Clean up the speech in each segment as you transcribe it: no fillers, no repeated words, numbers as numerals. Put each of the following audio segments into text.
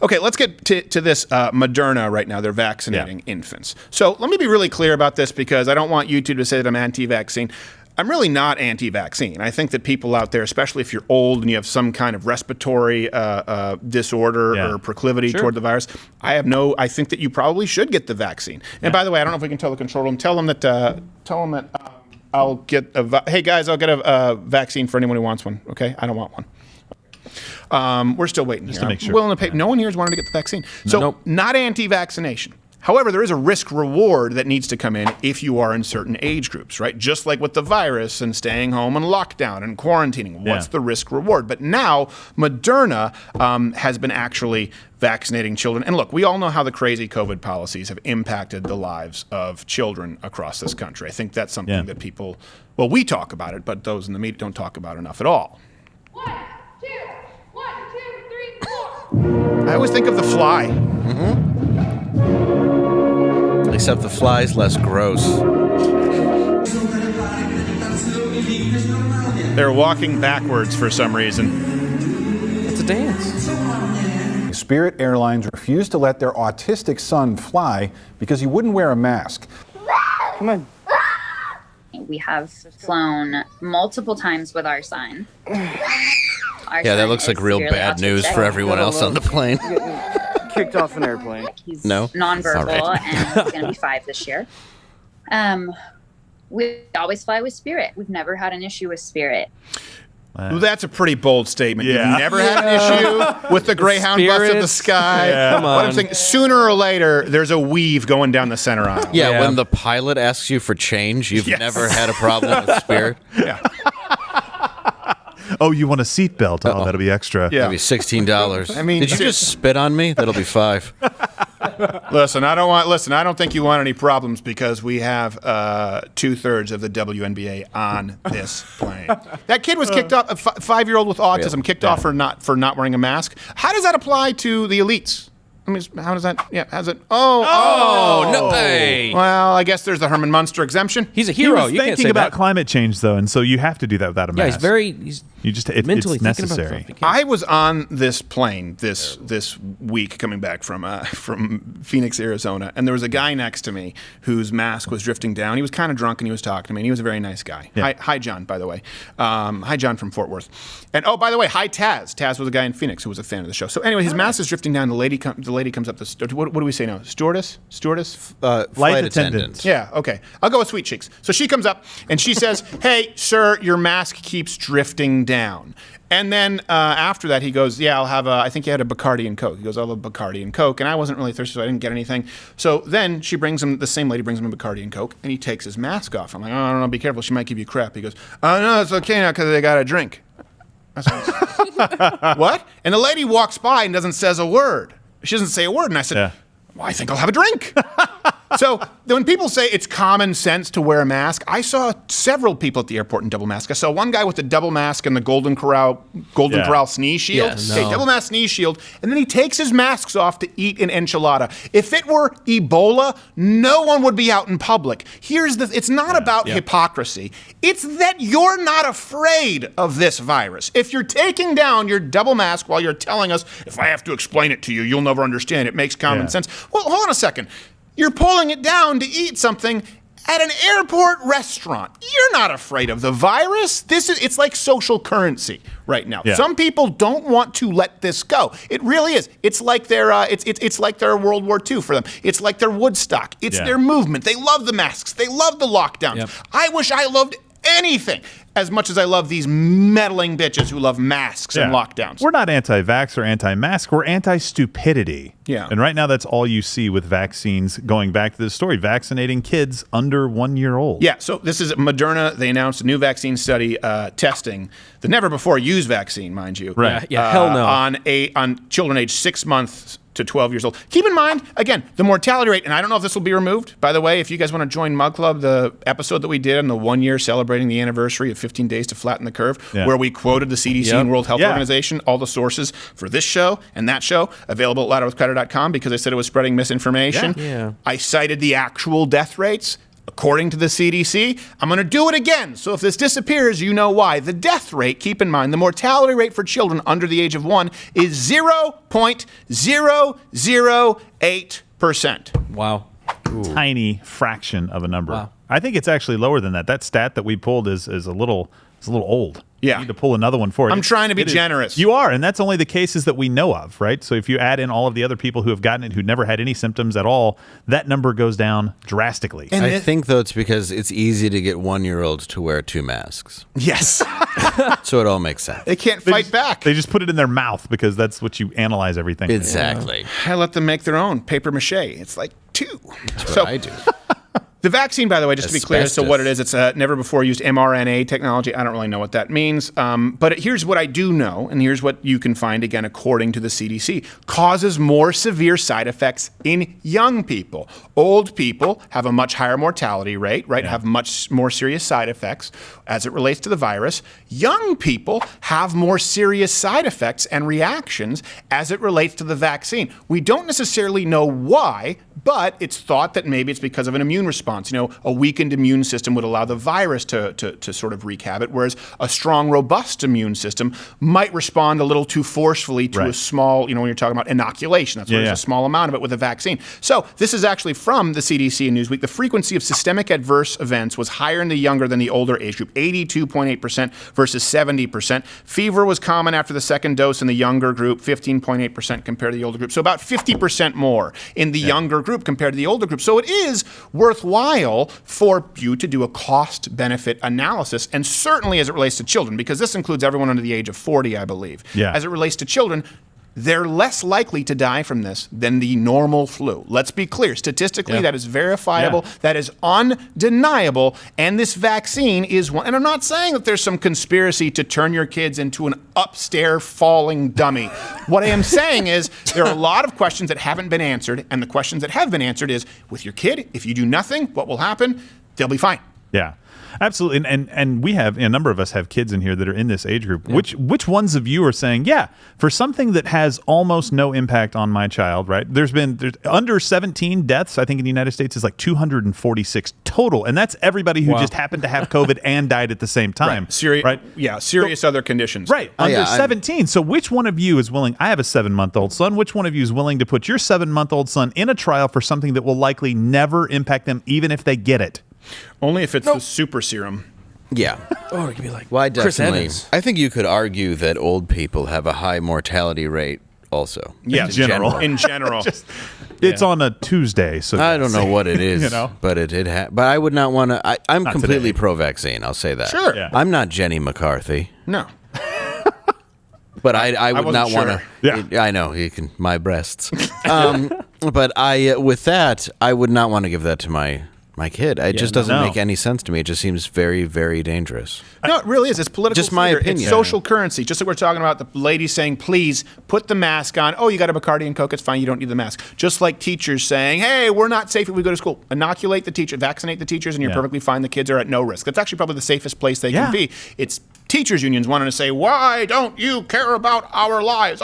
Okay, let's get to this Moderna right now. They're vaccinating infants. So let me be really clear about this because I don't want YouTube to say that I'm anti-vaccine. I'm really not anti-vaccine. I think that people out there, especially if you're old and you have some kind of respiratory disorder or proclivity toward the virus, I think that you probably should get the vaccine. And by the way, I don't know if we can tell the control room. Tell them that I'll get hey guys, I'll get a vaccine for anyone who wants one. Okay, I don't want one. We're still waiting. Just to make sure. Willing to pay. No one here is wanting to get the vaccine. So not anti-vaccination. However, there is a risk reward that needs to come in if you are in certain age groups, right? Just like with the virus and staying home and lockdown and quarantining. What's the risk reward? But now Moderna has been actually vaccinating children. And look, we all know how the crazy COVID policies have impacted the lives of children across this country. I think that's something that people, we talk about it, but those in the media don't talk about enough at all. 1, 2, 3, 4. I always think of The Fly. Except the fly's less gross. They're walking backwards for some reason. It's a dance. Spirit Airlines refused to let their autistic son fly because he wouldn't wear a mask. Come on. We have flown multiple times with our son. That looks like real bad news for everyone else on the plane. Kicked off an airplane. He's nonverbal and he's going to be 5 this year. We always fly with Spirit. We've never had an issue with Spirit. Well, that's a pretty bold statement. You've never had an issue with the Greyhound bus of the sky. Come on. What I'm saying, sooner or later, there's a weave going down the center aisle. When the pilot asks you for change, you've never had a problem with Spirit. Oh, you want a seatbelt? Oh, that'll be extra. That'll be $16. I mean, did you just spit on me? That'll be $5. Listen, I don't think you want any problems because we have 2/3 of the WNBA on this plane. That kid was kicked off. A 5-year-old with autism kicked off for not wearing a mask. How does that apply to the elites? I mean, how does that? Yeah, how's it? Oh, no! Hey. Well, I guess there's the Herman Munster exemption. He's a hero. He was you can't thinking say about that. climate change, though, and so you have to do that without a mask. He's mentally it's thinking necessary. about stuff. I was on this plane this week coming back from Phoenix, Arizona, and there was a guy next to me whose mask was drifting down. He was kind of drunk, and he was talking to me, and he was a very nice guy. Yeah. Hi, John, by the way. Hi, John from Fort Worth. And, by the way, hi, Taz. Taz was a guy in Phoenix who was a fan of the show. So anyway, his mask is drifting down. The lady comes up the what do we say now? Stewardess? Flight attendant. Yeah, okay. I'll go with Sweet Cheeks. So she comes up and she says, "Hey, sir, your mask keeps drifting down." And then after that, he goes, "Yeah, I think you had a Bacardi and Coke." He goes, "I'll have a Bacardi and Coke." And I wasn't really thirsty, so I didn't get anything. So then the same lady brings him a Bacardi and Coke, and he takes his mask off. I'm like, "Oh, I don't know, be careful. She might give you crap." He goes, "Oh, no, it's okay now because they got a drink." I said, "What?" And the lady walks by and doesn't say a word. She doesn't say a word. And I said, "Well, I think I'll have a drink." So when people say it's common sense to wear a mask, I saw several people at the airport in double mask. I saw one guy with the double mask and the Golden Corral sneeze shield. Yes. Okay, double mask sneeze shield. And then he takes his masks off to eat an enchilada. If it were Ebola, no one would be out in public. It's not about hypocrisy. It's that you're not afraid of this virus. If you're taking down your double mask while you're telling us, if I have to explain it to you, you'll never understand. It makes common sense. Well, hold on a second. You're pulling it down to eat something at an airport restaurant. You're not afraid of the virus. It's like social currency right now. Yeah. Some people don't want to let this go. It really is. It's like their it's like their World War II for them. It's like their Woodstock. It's their movement. They love the masks. They love the lockdowns. Yep. I wish I loved anything as much as I love these meddling bitches who love masks and lockdowns. We're not anti-vax or anti-mask. We're anti-stupidity. Yeah. And right now, that's all you see with vaccines. Going back to this story, vaccinating kids under 1 year old. Yeah, so this is Moderna. They announced a new vaccine study testing the never-before-used vaccine, mind you. Right. Yeah, hell no. On children aged 6 months to 12 years old. Keep in mind, again, the mortality rate, and I don't know if this will be removed. By the way, if you guys want to join Mug Club, the episode that we did on the 1 year celebrating the anniversary of 15 Days to Flatten the Curve, where we quoted the CDC and World Health Organization, all the sources for this show and that show, available at louderwithcrowder.com because I said it was spreading misinformation. Yeah. I cited the actual death rates. According to the CDC, I'm going to do it again. So if this disappears, you know why. The death rate, keep in mind, the mortality rate for children under the age of 1 is 0.008%. Wow. Tiny fraction of a number. Wow. I think it's actually lower than that. That stat that we pulled is a little old. Yeah. You need to pull another one for it. I'm trying to be generous. You are, and that's only the cases that we know of, right? So if you add in all of the other people who have gotten it who never had any symptoms at all, that number goes down drastically. And I think, though, it's because it's easy to get 1-year-olds to wear 2 masks. Yes. So it all makes sense. They can't fight back. They just put it in their mouth because that's what you analyze everything with. Exactly. I let them make their own paper mache. It's like 2. That's what I do. The vaccine, by the way, just to be clear as to Asbestos. what it is, it's a never-before-used mRNA technology. I don't really know what that means. But here's what I do know, and here's what you can find, again, according to the CDC. Causes more severe side effects in young people. Old people have a much higher mortality rate, right? Have much more serious side effects as it relates to the virus. Young people have more serious side effects and reactions as it relates to the vaccine. We don't necessarily know why, but it's thought that maybe it's because of an immune response. You know, a weakened immune system would allow the virus to sort of wreak havoc, whereas a strong, robust immune system might respond a little too forcefully to a small, you know, when you're talking about inoculation, that's where there's a small amount of it with a vaccine. So this is actually from the CDC and Newsweek. The frequency of systemic adverse events was higher in the younger than the older age group, 82.8% versus 70%. Fever was common after the second dose in the younger group, 15.8% compared to the older group. So about 50% more in the younger group compared to the older group. So it is worthwhile for you to do a cost-benefit analysis, and certainly as it relates to children, because this includes everyone under the age of 40, I believe. Yeah. As it relates to children, they're less likely to die from this than the normal flu. Let's be clear. Statistically, that is verifiable. That is undeniable. And this vaccine is one. And I'm not saying that there's some conspiracy to turn your kids into an upstairs falling dummy. What I am saying is there are a lot of questions that haven't been answered. And the questions that have been answered is, with your kid, if you do nothing, what will happen? They'll be fine. Yeah. Absolutely, and we have a number of us have kids in here that are in this age group. Which ones of you are saying, yeah, for something that has almost no impact on my child, right? There's under 17 deaths, I think in the United States is like 246 total, and that's everybody who just happened to have COVID and died at the same time. Right. Yeah, serious other conditions. Right, under 17. So which one of you is willing? I have a 7-month-old son. Which one of you is willing to put your 7-month-old son in a trial for something that will likely never impact them, even if they get it? Only if it's the super serum. Yeah. Or it could be like Well, I Chris definitely. Evans. I think you could argue that old people have a high mortality rate also. Yeah, In general. In general. It's on a Tuesday, so I don't know what it is, You know? but but I would not want to. I'm completely today. pro-vaccine. I'll say that. Sure. Yeah. I'm not Jenny McCarthy, No. but I would wasn't not want to. sure. Yeah. I know you can my breasts, but with that I would not want to give that to my kid. It just doesn't no. make any sense to me. It just seems very, very dangerous. No, it really is. It's political Just my theater. opinion. It's social currency. Just like we're talking about the lady saying, please put the mask on. Oh, you got a Bacardi and Coke. It's fine. You don't need the mask. Just like teachers saying, hey, we're not safe if we go to school. Inoculate the teacher, vaccinate the teachers, and you're perfectly fine. The kids are at no risk. That's actually probably the safest place they can be. It's teachers unions wanting to say, why don't you care about our lives?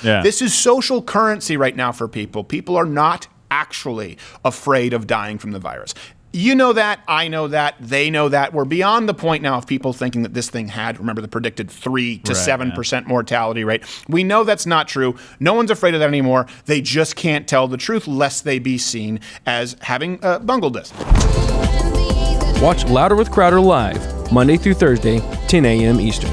This is social currency right now for people. People are not actually afraid of dying from the virus. You know that, I know that, they know that. We're beyond the point now of people thinking that this thing had, remember the predicted 3 to 7% mortality rate. We know that's not true. No one's afraid of that anymore. They just can't tell the truth lest they be seen as having bungled this. Watch Louder with Crowder live, Monday through Thursday, 10 a.m. Eastern.